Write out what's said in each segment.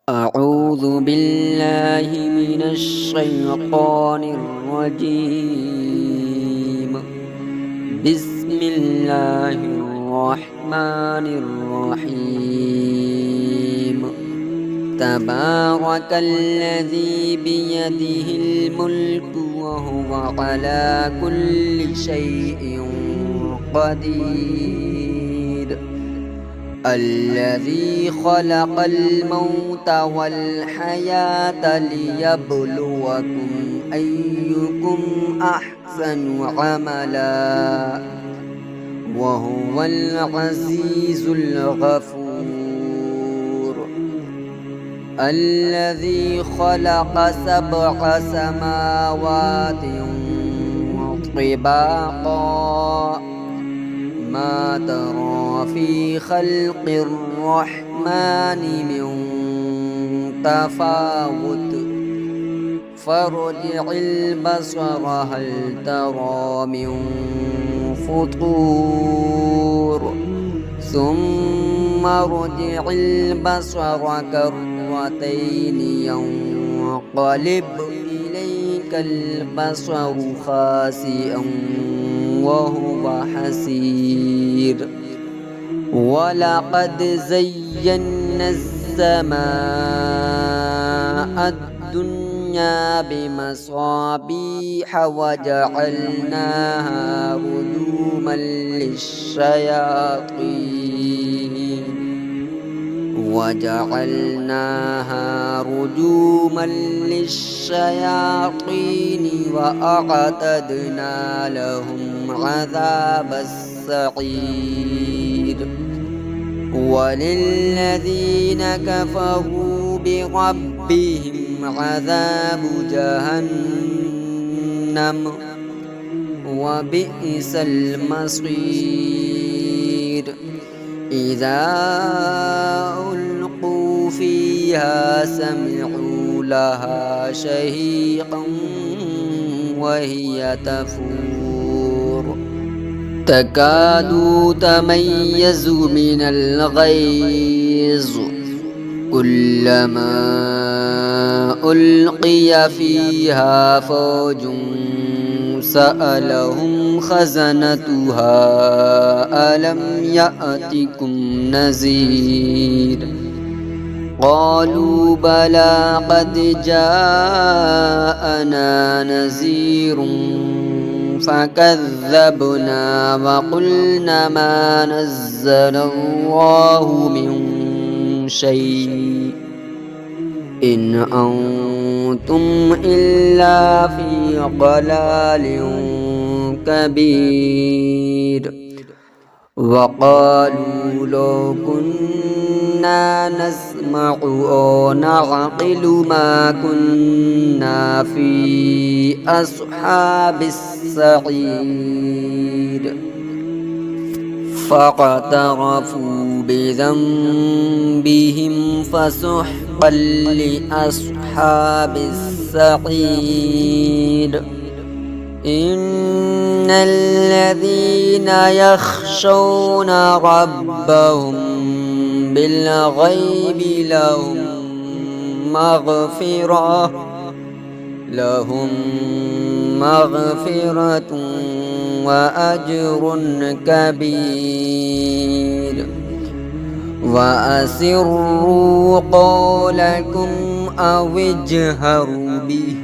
أعوذ بالله من الشيطان الرجيم. بسم الله الرحمن الرحيم. تبارك الذي بيده الملك وهو على كل شيء قدير. الذي خلق الموت والحياة ليبلوكم أيكم أحسن عملا وهو العزيز الغفور. الذي خلق 7 سماوات طباقا ما ترى في خلق الرحمن من تفاوت فارجع البصر هل ترى من فطور ثم ارجع البصر كرتين ينقلب إليك البصر خاسئا وهو حسير. ولقد زينا السماء الدنيا بمصابيح وجعلناها رجوما للشياطين وأعتدنا لهم عذاب السعير. وللذين كفروا بربهم عذاب جهنم وبئس المصير. إذا ألقوا فيها سمعوا لها شهيقا وهي تفور تكاد تميز من الغيظ كلما ألقي فيها فوج سألهم خزنتها ألم يأتكم نذير قالوا بلى قد جاءنا نذير فكذبنا وقلنا ما نزل الله من شيء إن أنتم إلا في ضلال كبير. وقالوا لو كنا نسمع أو نعقل ما كنا في أصحاب السعير. فاقترفوا بذنبهم فسحقا لأصحاب السعير. إن الذين يخشون ربهم بالغيب لهم مغفرة وأجر كبير. وأسروا قولكم أو اجهروا به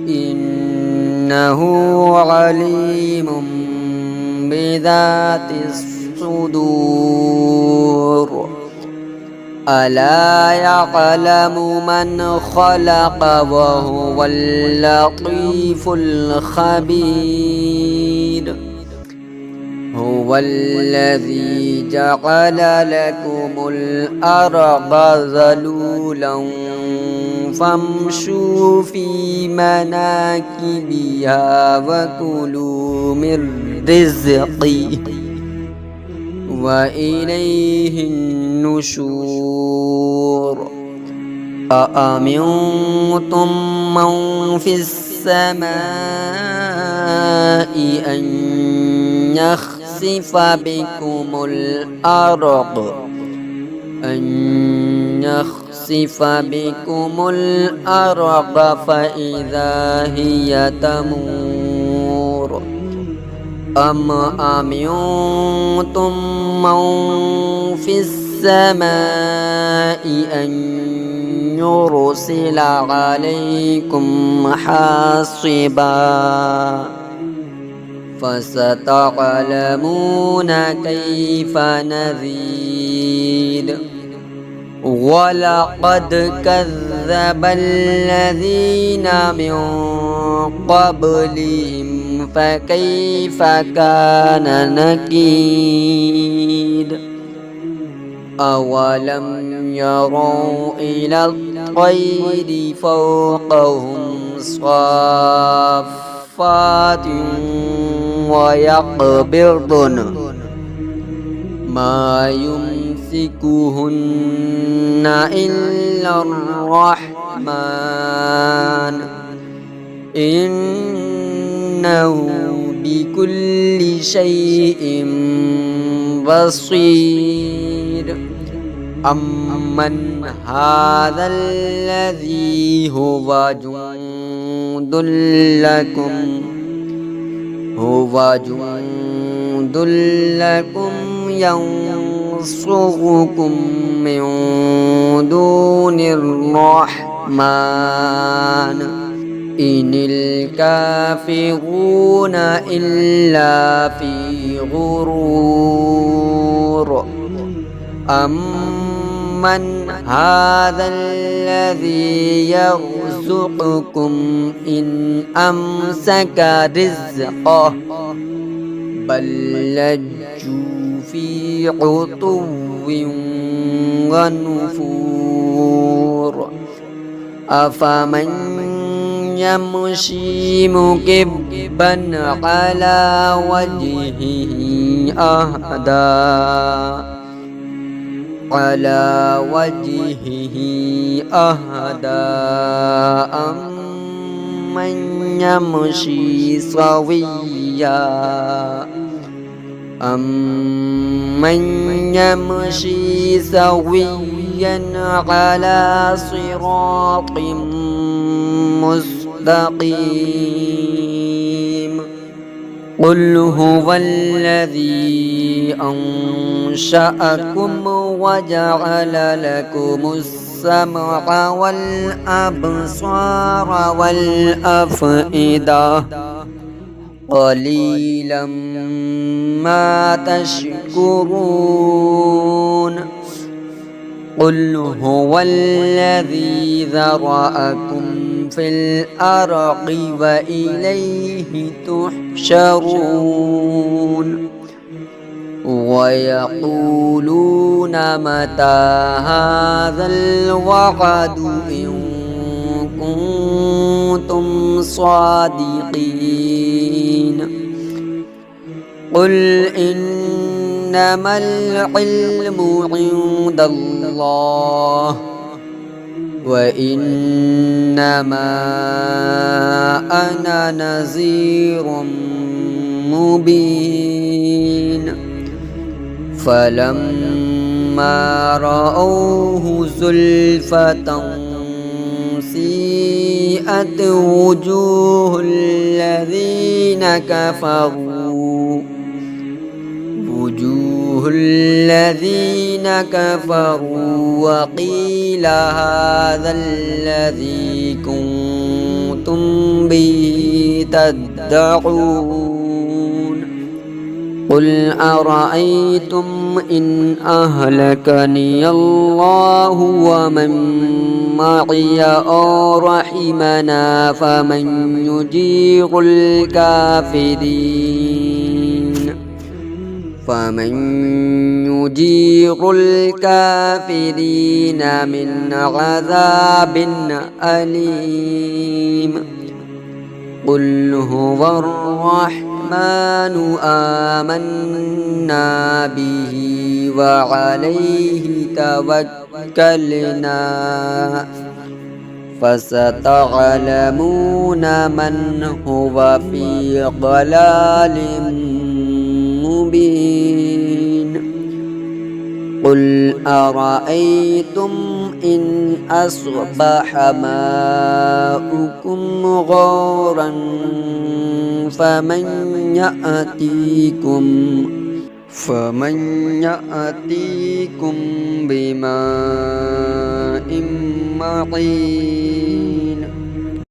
إنه عليم بذات الصدور. ألا يعلم من خلق وهو اللطيف الخبير. هو الذي جعل لكم الأرض ذلولا فامشوا في مناكبها وكلوا من رزقه وإليه النشور. أأمنتم من في السماء أن يخسف بكم الأرض يخسف بكم الأرض فإذا هي تمور أم أمنتم من في السماء أن يرسل عليكم حاصبا فستعلمون كيف نذير ولقد كذب الذين من قبلهم فكيف كان نكير أولم يروا إلى الطير فوقهم صافات ويقبضن ما يمسكهن إلا الرحمن إنه بكل شيء بصير أمن هذا الذي هو جند لكم ينصركم من دون الرحمن إن الكافرون إلا في غرور أمن هذا الذي يرزقكم إن أمسك رزقه بل لجوا في عتو ونفور أفمن يمشي مكبا على وجهه أهدى أمن يمشي سويا على صراط مستقيم قل هو الذي أنشأكم وجعل لكم السمع والأبصار والأفئدة قليلا ما تشكرون قل هو الذي ذرأكم في الأرض وإليه تحشرون ويقولون متى هذا الوعد إن كنتم صادقين قل إنما العلم عند الله وإنما أنا نذير مبين فلما رأوه زلفة سيئت وجوه الذين كفروا وقيل هذا الذي كنتم به تدعون قل أرأيتم إن أهلكني الله ومن معي أو رحمنا فمن يجير الكافرين من عذاب أليم قل هو الرحمن آمنا به وعليه توكلنا فستعلمون من هو في ضلال مبين قل أرأيتم إن أصبح ماؤكم غورا فمن يأتيكم بماء معين